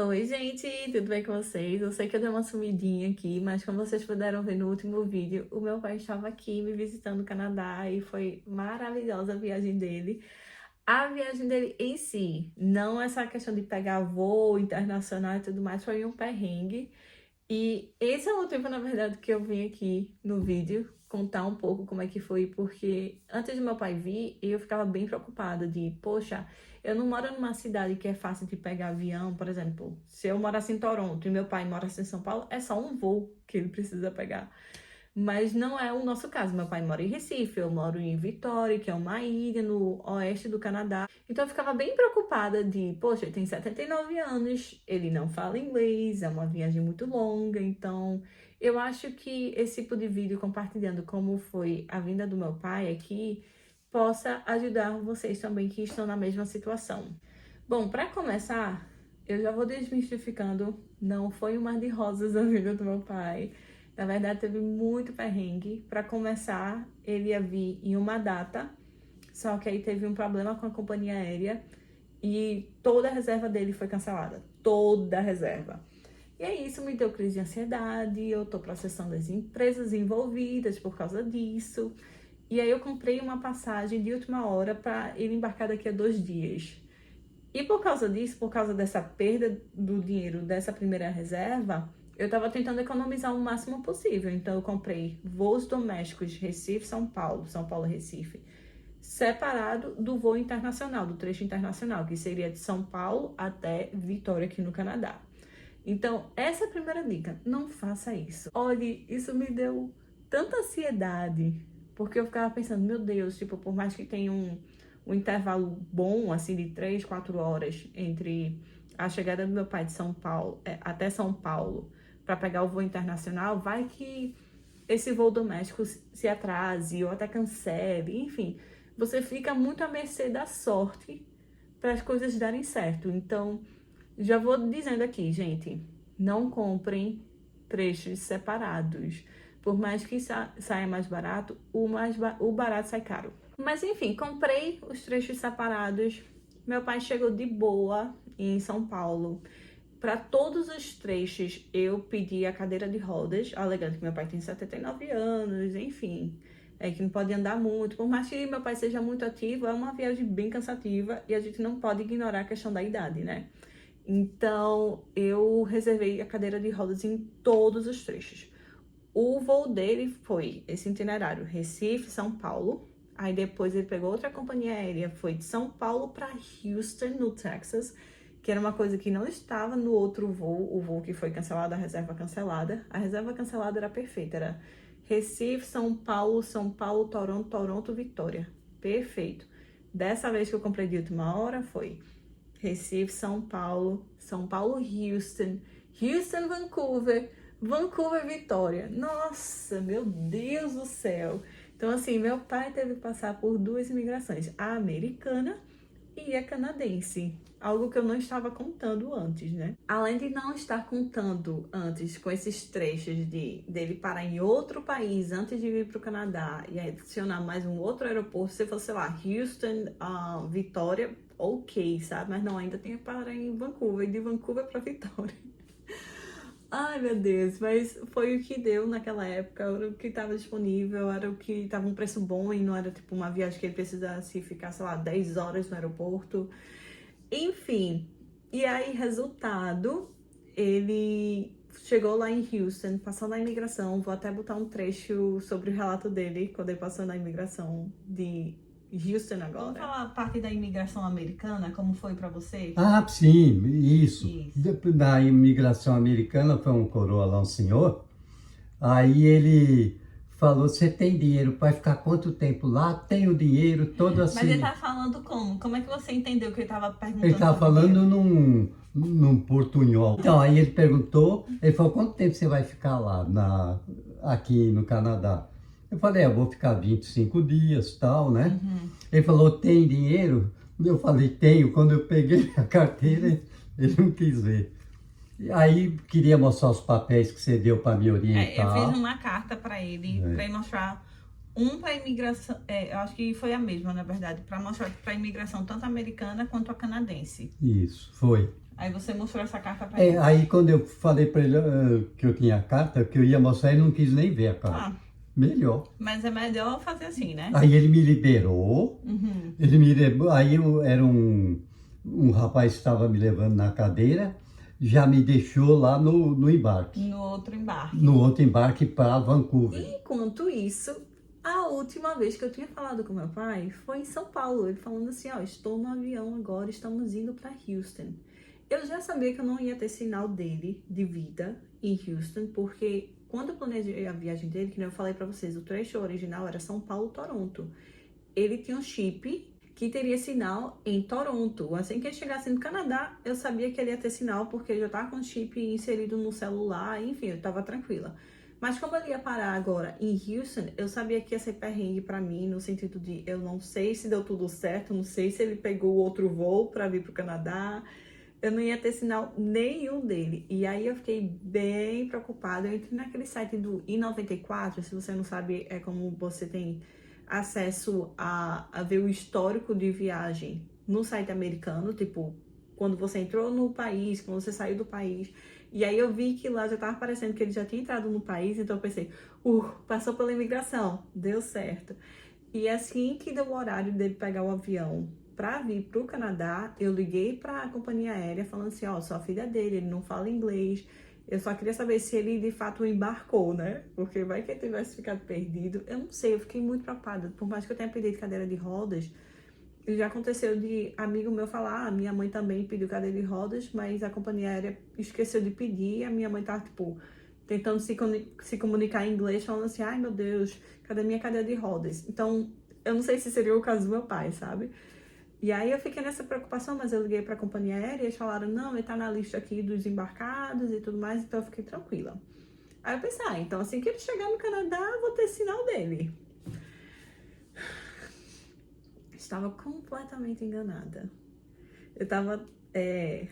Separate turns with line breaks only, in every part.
Oi, gente, tudo bem com vocês? Eu sei que eu dei uma sumidinha aqui, mas como vocês puderam ver no último vídeo, o meu pai estava aqui me visitando no Canadá e foi maravilhosa a viagem dele. A viagem dele em si, não essa questão de pegar voo internacional e tudo mais, foi um perrengue. E esse é o motivo, na verdade, que eu vim aqui no vídeo contar um pouco como é que foi, porque antes do meu pai vir, eu ficava bem preocupada de, poxa, eu não moro numa cidade que é fácil de pegar avião, por exemplo, se eu morasse em Toronto e meu pai morasse em São Paulo, é só um voo que ele precisa pegar. Mas não é o nosso caso. Meu pai mora em Recife, eu moro em Vitória, que é uma ilha no oeste do Canadá. Então eu ficava bem preocupada de, poxa, ele tem 79 anos, ele não fala inglês, é uma viagem muito longa. Então eu acho que esse tipo de vídeo compartilhando como foi a vinda do meu pai aqui possa ajudar vocês também que estão na mesma situação. Bom, para começar, eu já vou desmistificando, não foi um mar de rosas a vida do meu pai. Na verdade, teve muito perrengue. Para começar, ele ia vir em uma data, só que aí teve um problema com a companhia aérea e toda a reserva dele foi cancelada. Toda a reserva. E aí isso me deu crise de ansiedade, eu tô processando as empresas envolvidas por causa disso. E aí eu comprei uma passagem de última hora para ele embarcar daqui a 2 dias. E por causa disso, por causa dessa perda do dinheiro dessa primeira reserva, eu estava tentando economizar o máximo possível. Então, eu comprei voos domésticos Recife, São Paulo, Recife, separado do voo internacional, do trecho internacional, que seria de São Paulo até Vitória, aqui no Canadá. Então, essa é a primeira dica. Não faça isso. Olhe, isso me deu tanta ansiedade, porque eu ficava pensando, meu Deus, tipo, por mais que tenha um intervalo bom, assim, de 3, 4 horas entre a chegada do meu pai de São Paulo, até São Paulo, para pegar o voo internacional, vai que esse voo doméstico se atrase ou até cancele, enfim, você fica muito à mercê da sorte para as coisas darem certo. Então, já vou dizendo aqui, gente, não comprem trechos separados. Por mais que saia mais barato, o barato sai caro. Mas enfim, comprei os trechos separados. Meu pai chegou de boa em São Paulo. Para todos os trechos, eu pedi a cadeira de rodas, alegando que meu pai tem 79 anos, enfim, que não pode andar muito. Por mais que meu pai seja muito ativo, é uma viagem bem cansativa e a gente não pode ignorar a questão da idade, né? Então, eu reservei a cadeira de rodas em todos os trechos. O voo dele foi esse itinerário, Recife, São Paulo. Aí depois ele pegou outra companhia aérea, foi de São Paulo para Houston, no Texas, que era uma coisa que não estava no outro voo, o voo que foi cancelado, a reserva cancelada. A reserva cancelada era perfeita, era Recife, São Paulo, Toronto, Toronto, Vitória. Perfeito. Dessa vez que eu comprei de última hora foi Recife, São Paulo, Houston, Houston, Vancouver, Vancouver, Vitória. Nossa, meu Deus do céu! Então, assim, meu pai teve que passar por duas imigrações, a americana e a canadense. Algo que eu não estava contando antes, né? Além de não estar contando antes com esses trechos dele parar em outro país antes de vir para o Canadá e adicionar mais um outro aeroporto, se fosse, sei lá, Houston, Vitória, ok, sabe? Mas não, ainda tem que parar em Vancouver, de Vancouver para Vitória. Ai, meu Deus, mas foi o que deu naquela época, era o que estava disponível, era o que estava um preço bom e não era tipo uma viagem que ele precisasse ficar, sei lá, 10 horas no aeroporto. Enfim, e aí, resultado, ele chegou lá em Houston, passou na imigração. Vou até botar um trecho sobre o relato dele quando ele passou na imigração de Houston agora. Vamos falar a parte da imigração americana, como foi pra você?
Ah, sim, isso.
Isso.
Da imigração americana foi um coroa lá, um senhor. Aí ele falou: Você tem dinheiro para ficar quanto tempo lá? Tenho dinheiro, todo
Mas ele
assim.
tá falando como? Como é que você entendeu que ele tava perguntando
Ele estava
sobre
falando
dinheiro?
num portunhol. Então, aí ele perguntou: Ele falou, quanto tempo você vai ficar lá, aqui no Canadá? Eu falei: Eu vou ficar 25 dias, tal, né? Ele falou: Tem dinheiro? Eu falei: Tenho. Quando eu peguei a carteira, ele não quis ver. Aí queria mostrar os papéis que você deu para me
Eu
orientar.
fiz uma carta para ele mostrar para imigração, eu acho que foi a mesma, na verdade, para mostrar para imigração tanto americana quanto a canadense.
Isso, foi.
Aí você mostrou essa carta pra ele.
Aí quando eu falei para ele que eu tinha a carta, que eu ia mostrar, ele não quis nem ver a carta. Melhor.
Mas é melhor fazer assim, né?
Aí ele me liberou, aí era um rapaz que estava me levando na cadeira, já me deixou lá no embarque.
No outro embarque.
No outro embarque para Vancouver.
Enquanto isso, a última vez que eu tinha falado com meu pai foi em São Paulo. Ele falando assim, ó, estou no avião agora, estamos indo para Houston. Eu já sabia que eu não ia ter sinal dele de vida em Houston, porque quando eu planejei a viagem dele, que nem eu falei para vocês, o trecho original era São Paulo-Toronto. Ele tinha um chip que teria sinal em Toronto. Assim que ele chegasse no Canadá, eu sabia que ele ia ter sinal, porque ele já estava com o chip inserido no celular, enfim, eu estava tranquila. Mas como ele ia parar agora em Houston, eu sabia que ia ser perrengue para mim, no sentido de eu não sei se deu tudo certo, não sei se ele pegou outro voo para vir para o Canadá, eu não ia ter sinal nenhum dele. E aí eu fiquei bem preocupada. Eu entrei naquele site do I94, se você não sabe, é como você tem acesso a ver o histórico de viagem no site americano, tipo, quando você entrou no país, quando você saiu do país. E aí eu vi que lá já estava aparecendo que ele já tinha entrado no país, então eu pensei, passou pela imigração, deu certo. E assim que deu o horário dele pegar o avião para vir para o Canadá, eu liguei para a companhia aérea falando assim, ó, sou a filha dele, ele não fala inglês, eu só queria saber se ele de fato embarcou, né? Porque vai que ele tivesse ficado perdido. Eu não sei, eu fiquei muito preocupada. Por mais que eu tenha pedido cadeira de rodas, já aconteceu de amigo meu falar, minha mãe também pediu cadeira de rodas, mas a companhia aérea esqueceu de pedir, e a minha mãe tava, tipo, tentando se comunicar em inglês, falando assim, ai meu Deus, cadê minha cadeira de rodas? Então, eu não sei se seria o caso do meu pai, sabe? E aí eu fiquei nessa preocupação, mas eu liguei para a companhia aérea e eles falaram, não, ele tá na lista aqui dos embarcados e tudo mais, então eu fiquei tranquila. Aí eu pensei, então assim que ele chegar no Canadá, eu vou ter sinal dele. Estava completamente enganada. Eu estava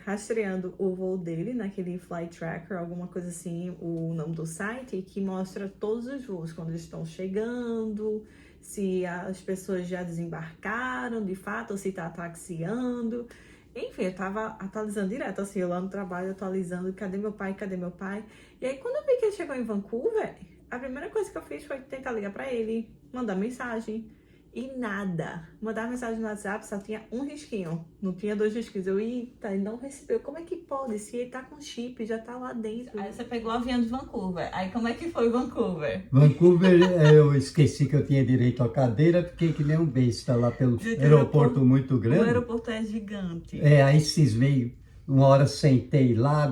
rastreando o voo dele naquele Flight Tracker, alguma coisa assim, o nome do site, que mostra todos os voos, quando eles estão chegando, se as pessoas já desembarcaram de fato, ou se tá taxiando. Enfim, eu tava atualizando direto, assim, eu lá no trabalho atualizando, cadê meu pai, cadê meu pai? E aí, quando eu vi que ele chegou em Vancouver, a primeira coisa que eu fiz foi tentar ligar pra ele, mandar mensagem. E nada. Mandar mensagem no WhatsApp só tinha um risquinho. Não tinha 2 risquinhos. Eu, eita, ele não recebeu. Como é que pode? Se ele tá com chip, já tá lá dentro. Aí você pegou o avião de Vancouver. Aí como é que foi Vancouver?
Vancouver, eu esqueci que eu tinha direito à cadeira, fiquei que nem um besta lá pelo aeroporto muito grande.
O aeroporto é gigante.
Aí cismei, uma hora sentei lá,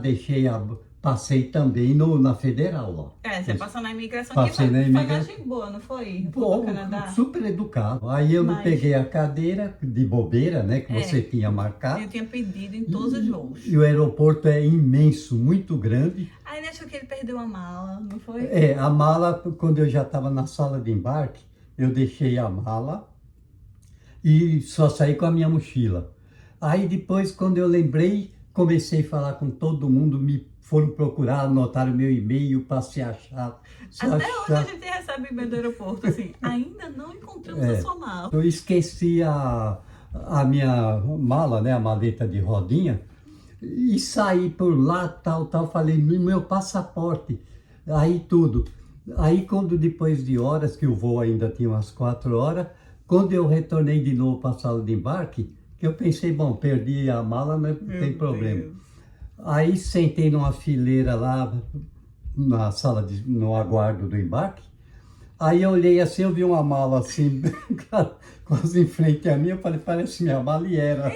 passei também na Federal lá.
Você passou na imigração,
Passei na imigração.
Foi viagem boa, não foi?
Pô,
Canadá.
super educado. Aí eu não peguei a cadeira de bobeira, né, que você tinha marcado.
Eu tinha pedido em todos os voos.
E o aeroporto é imenso, muito grande.
Aí ele achou que ele perdeu a mala, não foi?
A mala, quando eu já estava na sala de embarque, eu deixei a mala e só saí com a minha mochila. Aí depois, quando eu lembrei, comecei a falar com todo mundo, me foram procurar, anotaram meu e-mail para se achar.
Até hoje a gente recebe e-mail do aeroporto, assim, ainda não encontramos a sua mala.
Eu esqueci a minha mala, né, a maleta de rodinha, e saí por lá, tal, falei, meu passaporte, aí tudo. Aí quando depois de horas, que o voo ainda tinha umas 4 horas, quando eu retornei de novo para a sala de embarque, que eu pensei, bom, perdi a mala, não tem problema. Deus. Aí sentei numa fileira lá, na sala, no aguardo do embarque. Aí eu olhei assim, eu vi uma mala assim, quase em frente a mim, eu falei, parece minha mala, e era.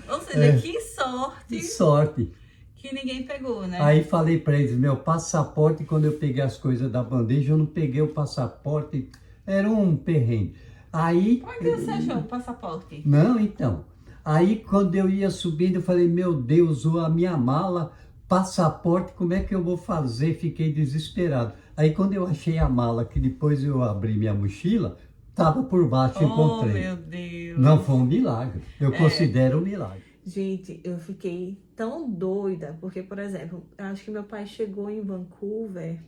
Ou seja, que sorte.
Que sorte.
Que ninguém pegou, né?
Aí falei para eles, meu passaporte, quando eu peguei as coisas da bandeja, eu não peguei o passaporte, era um perrengue. Aí...
Como é que você achou o passaporte?
Não, então. Aí quando eu ia subindo, eu falei, meu Deus, a minha mala, passaporte, como é que eu vou fazer? Fiquei desesperado. Aí quando eu achei a mala, que depois eu abri minha mochila, estava por baixo, encontrei.
Oh, meu Deus.
Não foi um milagre. Eu considero um milagre.
Gente, eu fiquei tão doida, porque, por exemplo, eu acho que meu pai chegou em Vancouver,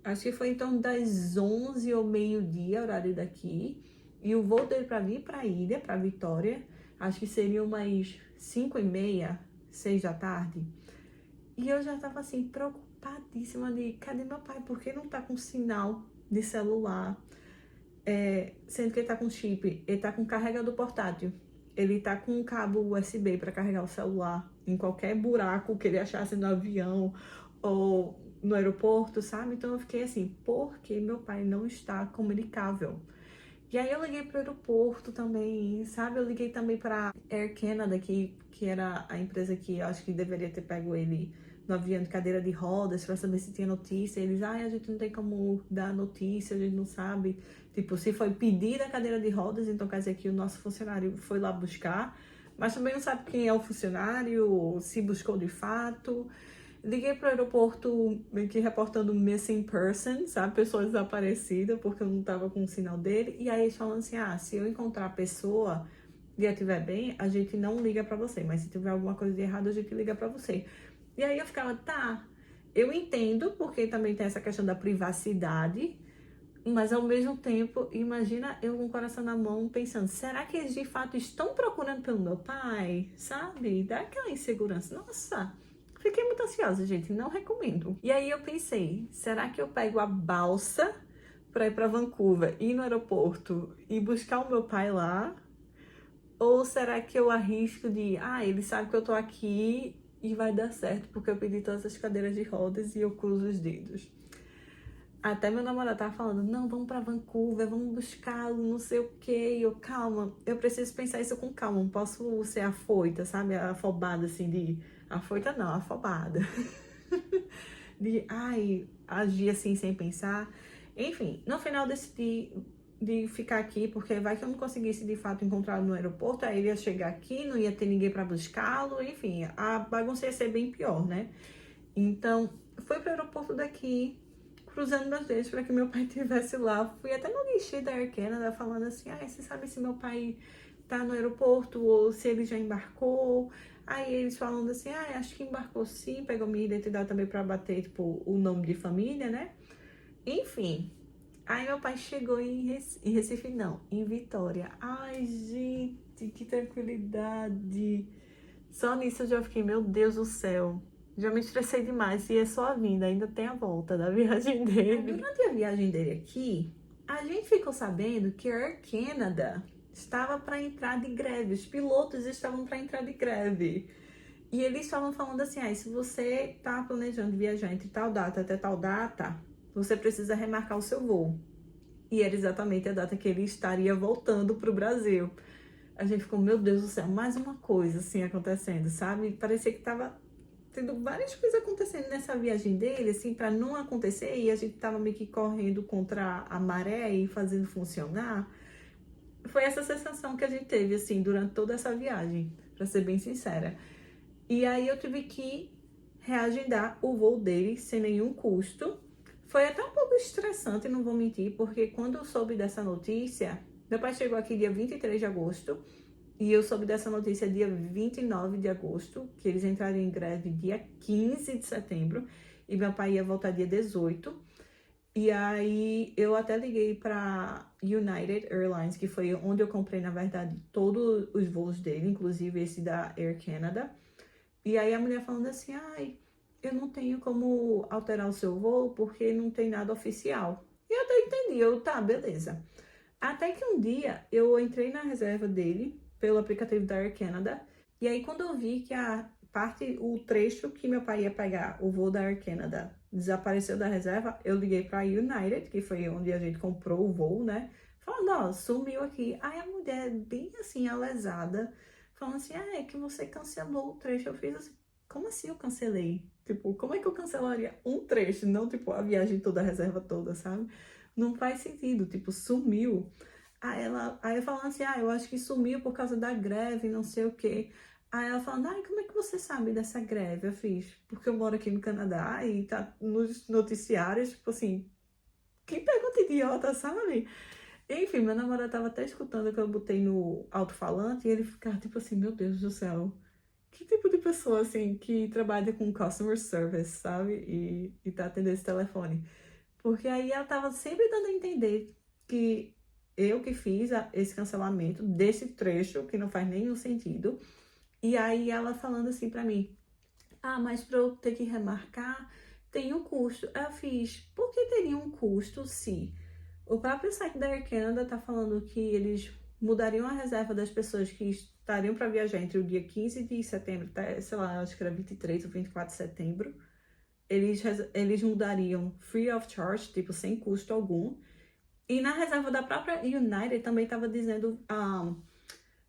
acho que foi em torno das 11 ou meio-dia, horário daqui, e o voo dele para vir para a ilha, para Vitória, acho que seria umas 5h30, 6 da tarde. E eu já tava assim, preocupadíssima de cadê meu pai? Por que não tá com sinal de celular? Sendo que ele tá com chip, ele tá com carregador portátil. Ele tá com um cabo USB para carregar o celular em qualquer buraco que ele achasse no avião ou no aeroporto, sabe? Então eu fiquei assim, por que meu pai não está comunicável? E aí eu liguei pro aeroporto também, sabe? Eu liguei também pra Air Canada, que era a empresa que eu acho que deveria ter pego ele no avião de cadeira de rodas pra saber se tinha notícia. Eles, a gente não tem como dar notícia, a gente não sabe. Tipo, se foi pedir a cadeira de rodas, então quer dizer que o nosso funcionário foi lá buscar. Mas também não sabe quem é o funcionário, se buscou de fato. Liguei pro aeroporto meio que reportando missing person, sabe? Pessoa desaparecida, porque eu não tava com o sinal dele. E aí eles falam assim, se eu encontrar a pessoa e ela estiver bem, a gente não liga pra você. Mas se tiver alguma coisa de errado, a gente liga pra você. E aí eu ficava, tá, eu entendo, porque também tem essa questão da privacidade. Mas ao mesmo tempo, imagina eu com o coração na mão pensando, será que eles de fato estão procurando pelo meu pai? Sabe? Dá aquela insegurança. Nossa, fiquei muito ansiosa, gente, não recomendo. E aí eu pensei, será que eu pego a balsa para ir para Vancouver, ir no aeroporto e buscar o meu pai lá? Ou será que eu arrisco de, ele sabe que eu tô aqui e vai dar certo, porque eu pedi todas as cadeiras de rodas e eu cruzo os dedos? Até meu namorado tava falando, não, vamos pra Vancouver, vamos buscá-lo, não sei o quê. E eu, calma, eu preciso pensar isso com calma, não posso ser afoita, sabe? Afobada, assim, de... Afoita não, afobada. De, agir assim, sem pensar. Enfim, no final decidi de ficar aqui, porque vai que eu não conseguisse de fato encontrá-lo no aeroporto, aí ele ia chegar aqui, não ia ter ninguém pra buscá-lo, enfim, a bagunça ia ser bem pior, né? Então, fui pro aeroporto daqui, cruzando meus dedos para que meu pai estivesse lá. Fui até no guichê da Air Canada falando assim, você sabe se meu pai tá no aeroporto ou se ele já embarcou? Aí eles falando assim, acho que embarcou sim, pegou minha identidade também para bater, tipo, o nome de família, né? Enfim, aí meu pai chegou em Recife, não, em Vitória. Ai, gente, que tranquilidade. Só nisso eu já fiquei, meu Deus do céu. Já me estressei demais. E é só a vinda, ainda tem a volta da viagem dele. Durante a viagem dele aqui, a gente ficou sabendo que a Air Canada estava para entrar de greve. Os pilotos estavam para entrar de greve. E eles estavam falando assim, se você tá planejando viajar entre tal data até tal data, você precisa remarcar o seu voo. E era exatamente a data que ele estaria voltando para o Brasil. A gente ficou, meu Deus do céu, mais uma coisa assim acontecendo, sabe? Parecia que tava tendo várias coisas acontecendo nessa viagem dele, assim, para não acontecer, e a gente tava meio que correndo contra a maré e fazendo funcionar. Foi essa sensação que a gente teve, assim, durante toda essa viagem, para ser bem sincera. E aí eu tive que reagendar o voo dele sem nenhum custo. Foi até um pouco estressante, não vou mentir, porque quando eu soube dessa notícia, meu pai chegou aqui dia 23 de agosto, e eu soube dessa notícia dia 29 de agosto, que eles entraram em greve dia 15 de setembro, e meu pai ia voltar dia 18. E aí eu até liguei para United Airlines, que foi onde eu comprei, na verdade, todos os voos dele, inclusive esse da Air Canada. E aí a mulher falando assim, eu não tenho como alterar o seu voo porque não tem nada oficial. E eu até entendi, tá, beleza. Até que um dia eu entrei na reserva dele pelo aplicativo da Air Canada. E aí quando eu vi que o trecho que meu pai ia pegar, o voo da Air Canada, desapareceu da reserva, eu liguei para a United, que foi onde a gente comprou o voo, né? Falando, sumiu aqui. Aí a mulher, bem assim, alesada, falando assim, é que você cancelou o trecho. Eu fiz assim, como assim eu cancelei? Tipo, como é que eu cancelaria um trecho, não, tipo, a viagem toda, a reserva toda, sabe? Não faz sentido, tipo, sumiu. Aí eu falando assim, eu acho que sumiu por causa da greve, não sei o quê. Aí ela falando, como é que você sabe dessa greve? Eu fiz, porque eu moro aqui no Canadá e tá nos noticiários, tipo assim, que pergunta idiota, sabe? Enfim, meu namorado tava até escutando que eu botei no alto-falante e ele ficava tipo assim, meu Deus do céu, que tipo de pessoa assim que trabalha com customer service, sabe? E tá atendendo esse telefone. Porque aí ela tava sempre dando a entender que eu que fiz esse cancelamento desse trecho, que não faz nenhum sentido, E aí ela falando assim pra mim, ah, mas pra eu ter que remarcar, tem um custo. Eu fiz, por que teria um custo se o próprio site da Air Canada tá falando que eles mudariam a reserva das pessoas que estariam para viajar entre o dia 15 de setembro, até, sei lá, acho que era 23 ou 24 de setembro. Eles mudariam free of charge, tipo, sem custo algum. E na reserva da própria United também estava dizendo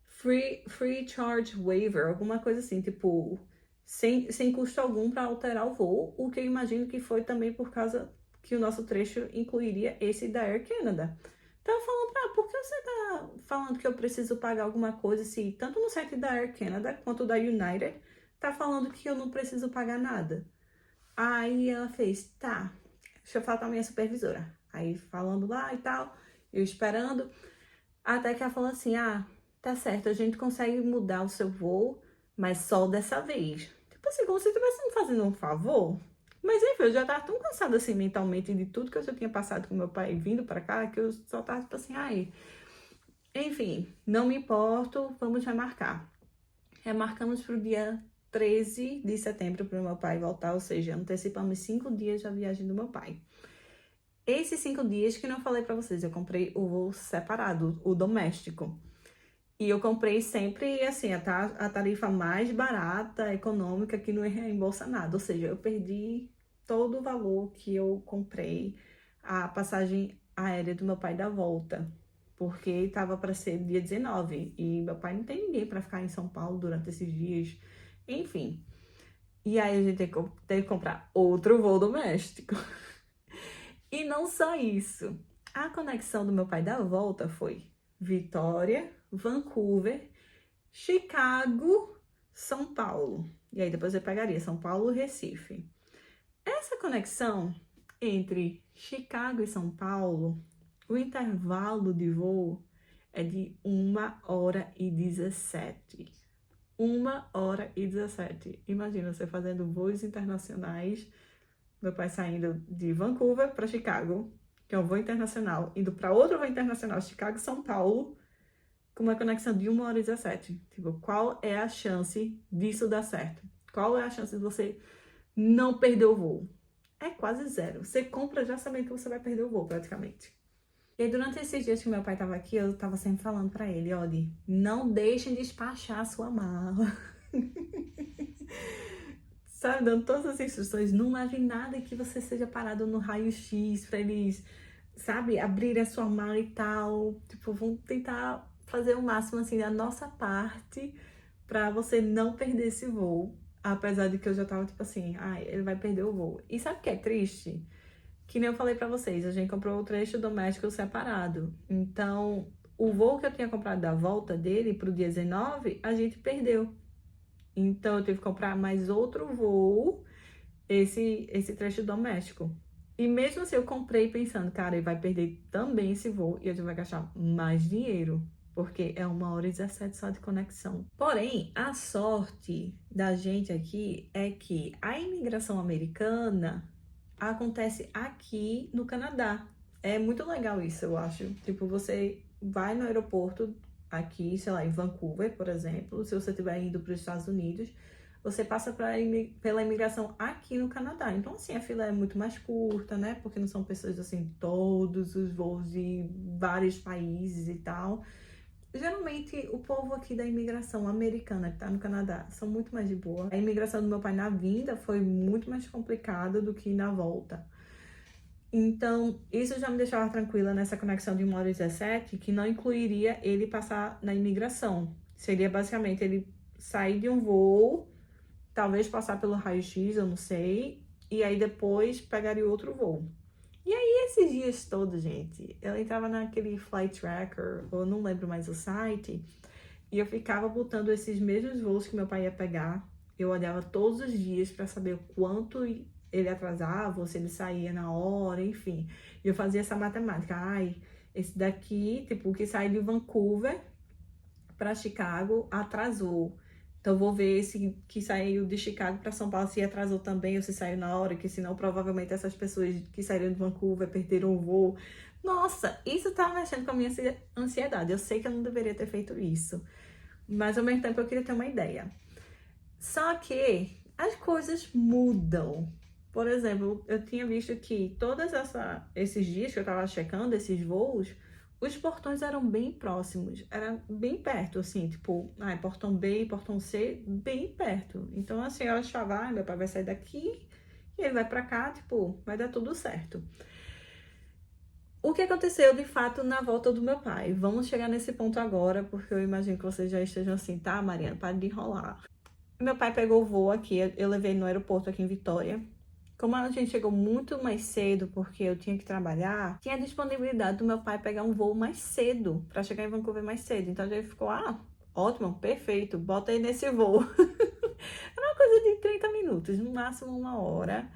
free charge waiver, alguma coisa assim, tipo, sem custo algum para alterar o voo, o que eu imagino que foi também por causa que o nosso trecho incluiria esse da Air Canada. Então eu falando, por que você tá falando que eu preciso pagar alguma coisa se tanto no site da Air Canada quanto da United tá falando que eu não preciso pagar nada? Aí ela fez, tá, deixa eu falar com a minha supervisora. Aí falando lá e tal, eu esperando, até que ela falou assim, ah, tá certo, a gente consegue mudar o seu voo, mas só dessa vez. Tipo assim, como se estivesse me fazendo um favor. Mas enfim, eu já tava tão cansada assim mentalmente de tudo que eu já tinha passado com meu pai vindo pra cá, que eu só tava tipo assim, ai. Enfim, não me importo, vamos remarcar. Remarcamos pro dia 13 de setembro para o meu pai voltar, ou seja, antecipamos 5 dias da viagem do meu pai. Esses 5 dias que não falei para vocês, eu comprei o voo separado, o doméstico. E eu comprei sempre, assim, a tarifa mais barata, econômica, que não reembolsa nada. Ou seja, eu perdi todo o valor que eu comprei a passagem aérea do meu pai da volta. Porque estava para ser dia 19 e meu pai não tem ninguém para ficar em São Paulo durante esses dias. Enfim. E aí a gente teve que comprar outro voo doméstico. E não só isso. A conexão do meu pai da volta foi Vitória, Vancouver, Chicago, São Paulo. E aí depois eu pegaria São Paulo e Recife. Essa conexão entre Chicago e São Paulo, o intervalo de voo é de 1h17. 1h17. Imagina você fazendo voos internacionais. Meu pai saindo de Vancouver para Chicago, que é um voo internacional, indo para outro voo internacional, Chicago e São Paulo, com uma conexão de 1h17. Tipo, qual é a chance disso dar certo? Qual é a chance de você não perder o voo? É quase zero. Você compra já sabendo que você vai perder o voo, praticamente. E aí, durante esses dias que meu pai tava aqui, eu tava sempre falando pra ele, olha, não deixem despachar a sua mala. Sabe, dando todas as instruções, não leve nada que você seja parado no raio-x pra eles, sabe, abrirem a sua mala e tal. Tipo, vão tentar fazer o máximo, assim, da nossa parte pra você não perder esse voo. Apesar de que eu já tava, tipo assim, ele vai perder o voo. E sabe o que é triste? Que nem eu falei pra vocês, a gente comprou o trecho doméstico separado. Então, o voo que eu tinha comprado da volta dele pro dia 19, a gente perdeu. Então, eu tive que comprar mais outro voo, esse trecho doméstico. E mesmo assim, eu comprei pensando, cara, ele vai perder também esse voo e a gente vai gastar mais dinheiro, porque é 1h17 só de conexão. Porém, a sorte da gente aqui é que a imigração americana acontece aqui no Canadá. É muito legal isso, eu acho. Tipo, você vai no aeroporto aqui, sei lá, em Vancouver, por exemplo, se você estiver indo para os Estados Unidos, você passa pela imigração aqui no Canadá. Então, assim, a fila é muito mais curta, né? Porque não são pessoas, assim, todos os voos de vários países e tal. Geralmente, o povo aqui da imigração americana que tá no Canadá são muito mais de boa. A imigração do meu pai na vinda foi muito mais complicada do que na volta. Então, isso já me deixava tranquila nessa conexão de 1h17, que não incluiria ele passar na imigração. Seria basicamente ele sair de um voo, talvez passar pelo raio-x, eu não sei, e aí depois pegaria outro voo. E aí, esses dias todos, gente, eu entrava naquele Flight Tracker, ou eu não lembro mais o site, e eu ficava botando esses mesmos voos que meu pai ia pegar. Eu olhava todos os dias para saber o quanto ele atrasava, ou se ele saía na hora, enfim. E eu fazia essa matemática. Esse daqui, tipo, o que sai de Vancouver para Chicago atrasou. Então, vou ver esse que saiu de Chicago para São Paulo, se atrasou também ou se saiu na hora, que senão provavelmente essas pessoas que saíram de Vancouver perderam o voo. Nossa, isso tá mexendo com a minha ansiedade. Eu sei que eu não deveria ter feito isso, mas ao mesmo tempo eu queria ter uma ideia. Só que as coisas mudam. Por exemplo, eu tinha visto que esses dias que eu tava checando esses voos, os portões eram bem próximos, era bem perto, assim, tipo, portão B e portão C, bem perto. Então, assim, eu achava, meu pai vai sair daqui e ele vai pra cá, tipo, vai dar tudo certo. O que aconteceu de fato na volta do meu pai? Vamos chegar nesse ponto agora, porque eu imagino que vocês já estejam assim, tá, Mariana, para de enrolar. Meu pai pegou o voo aqui, eu levei no aeroporto aqui em Vitória. Como a gente chegou muito mais cedo, porque eu tinha que trabalhar, tinha a disponibilidade do meu pai pegar um voo mais cedo, para chegar em Vancouver mais cedo. Então a gente ficou, ótimo, perfeito, bota aí nesse voo. Era uma coisa de 30 minutos, no máximo 1 hora.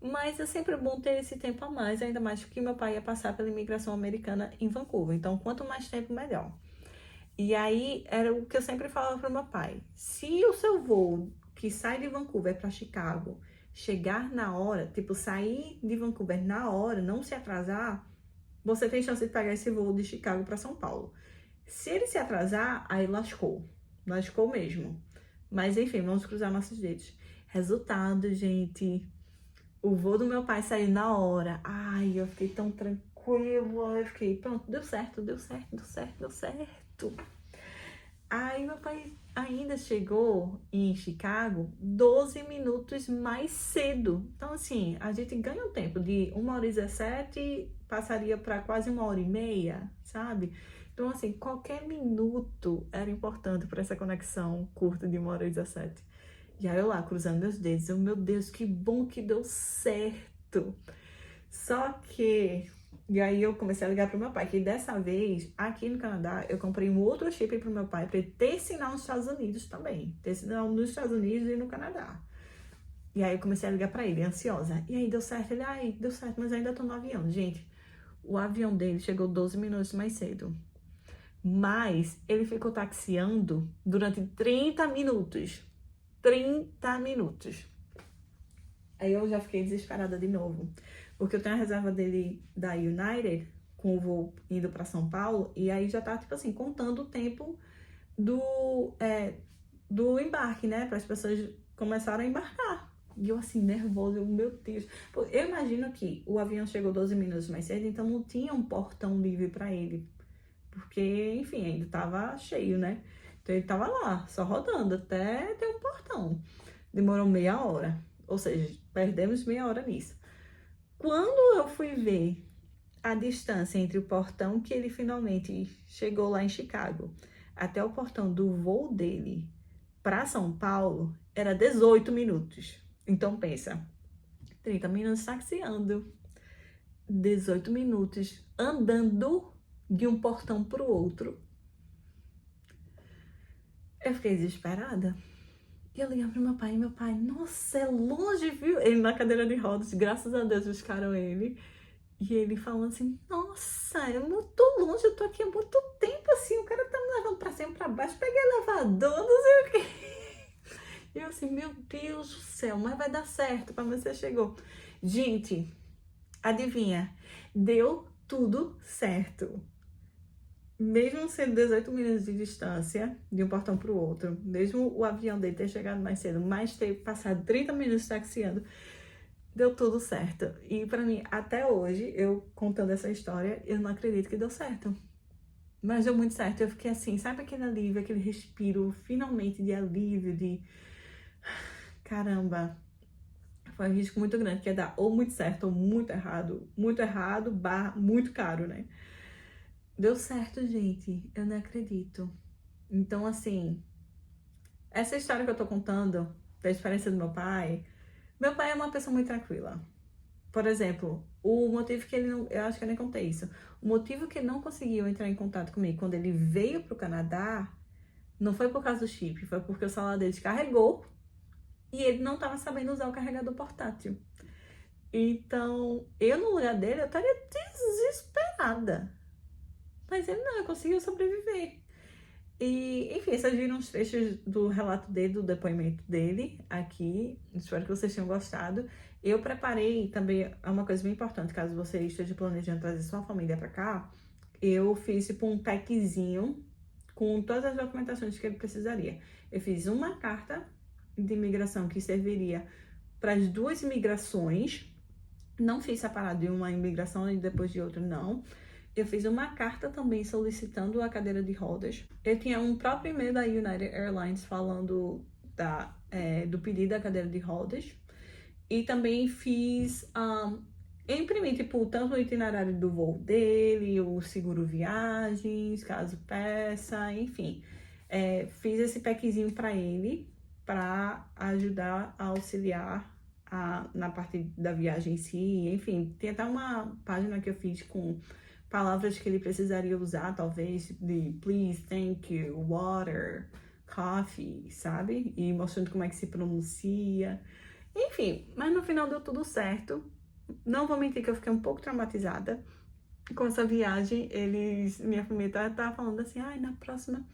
Mas é sempre bom ter esse tempo a mais, ainda mais que meu pai ia passar pela imigração americana em Vancouver. Então, quanto mais tempo, melhor. E aí, era o que eu sempre falava para meu pai. Se o seu voo, que sai de Vancouver para Chicago, chegar na hora, tipo, sair de Vancouver na hora, não se atrasar, você tem chance de pegar esse voo de Chicago para São Paulo. Se ele se atrasar, aí lascou. Lascou mesmo. Mas, enfim, vamos cruzar nossos dedos. Resultado, gente... O voo do meu pai saiu na hora. Ai, eu fiquei tão tranquila. Eu fiquei, pronto, deu certo, deu certo, deu certo, deu certo. Aí meu pai ainda chegou em Chicago 12 minutos mais cedo. Então, assim, a gente ganha um tempo de 1h17, passaria para quase 1h30, sabe? Então, assim, qualquer minuto era importante para essa conexão curta de 1h17. E aí eu lá, cruzando meus dedos, meu Deus, que bom que deu certo. Só que, e aí eu comecei a ligar pro meu pai, que dessa vez, aqui no Canadá, eu comprei um outro chip pro meu pai, para ele ter sinal nos Estados Unidos também. Ter sinal nos Estados Unidos e no Canadá. E aí eu comecei a ligar pra ele, ansiosa. E aí deu certo? Ele, deu certo, mas ainda tô no avião. Gente, o avião dele chegou 12 minutos mais cedo. Mas ele ficou taxiando durante 30 minutos. 30 minutos. Aí eu já fiquei desesperada de novo. Porque eu tenho a reserva dele da United, com o voo indo para São Paulo, e aí já tá, tipo assim, contando o tempo do embarque, né? Para as pessoas começarem a embarcar. E eu assim, nervosa, meu Deus. Pô, eu imagino que o avião chegou 12 minutos mais cedo, então não tinha um portão livre para ele. Porque, enfim, ainda tava cheio, né? Então ele tava lá, só rodando, até ter um portão. Demorou meia hora. Ou seja, perdemos meia hora nisso. Quando eu fui ver a distância entre o portão que ele finalmente chegou lá em Chicago até o portão do voo dele para São Paulo, era 18 minutos. Então pensa, 30 minutos taxiando, 18 minutos andando de um portão para o outro. Eu fiquei desesperada. E eu liguei pro meu pai, nossa, é longe, viu? Ele na cadeira de rodas, graças a Deus buscaram ele. E ele falando assim, nossa, é muito longe, eu tô aqui há muito tempo, assim, o cara tá me levando pra cima, pra baixo, peguei elevador, não sei o quê. E eu assim, meu Deus do céu, mas vai dar certo, pra você chegou. Gente, adivinha, deu tudo certo. Mesmo sendo 18 minutos de distância, de um portão para o outro, mesmo o avião dele ter chegado mais cedo, mas ter passado 30 minutos taxiando, deu tudo certo. E para mim, até hoje, eu contando essa história, eu não acredito que deu certo. Mas deu muito certo. Eu fiquei assim, sabe aquele alívio, aquele respiro, finalmente de alívio, de caramba. Foi um risco muito grande, que ia dar ou muito certo ou muito errado, muito caro, né? Deu certo, gente. Eu não acredito. Então, assim, essa história que eu tô contando, da experiência do meu pai é uma pessoa muito tranquila. Por exemplo, o motivo que ele não, eu acho que eu nem contei isso, o motivo que ele não conseguiu entrar em contato comigo quando ele veio pro Canadá, não foi por causa do chip, foi porque o celular dele descarregou e ele não tava sabendo usar o carregador portátil. Então, eu no lugar dele, eu estaria desesperada. Mas ele não, ele conseguiu sobreviver. E, enfim, vocês viram os trechos do relato dele, do depoimento dele aqui. Espero que vocês tenham gostado. Eu preparei também, é uma coisa bem importante, caso você esteja planejando trazer sua família pra cá, eu fiz tipo um packzinho com todas as documentações que ele precisaria. Eu fiz uma carta de imigração que serviria para as duas imigrações. Não fiz separado de uma imigração e depois de outra, não. Eu fiz uma carta também solicitando a cadeira de rodas. Eu tinha um próprio e-mail da United Airlines falando do pedido da cadeira de rodas. E também fiz... eu imprimi, tipo, tanto o itinerário do voo dele, o seguro viagens, caso peça, enfim. Fiz esse packzinho para ele, para ajudar a auxiliar na parte da viagem em si. Enfim, tem até uma página que eu fiz com palavras que ele precisaria usar, talvez, de please, thank you, water, coffee, sabe? E mostrando como é que se pronuncia. Enfim, mas no final deu tudo certo. Não vou mentir que eu fiquei um pouco traumatizada com essa viagem. Minha família tava falando assim, ai, na próxima,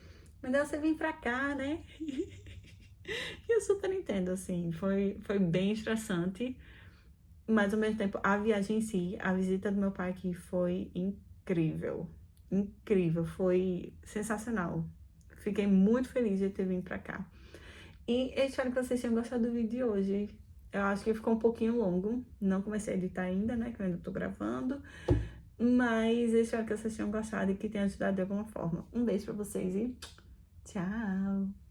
melhor você vir pra cá, né? E eu super entendo, assim, foi bem estressante, mas ao mesmo tempo, a viagem em si, a visita do meu pai aqui foi incrível, incrível, foi sensacional. Fiquei muito feliz de ter vindo pra cá. E eu espero que vocês tenham gostado do vídeo de hoje. Eu acho que ficou um pouquinho longo, não comecei a editar ainda, né, que eu ainda tô gravando. Mas eu espero que vocês tenham gostado e que tenha ajudado de alguma forma. Um beijo pra vocês e tchau!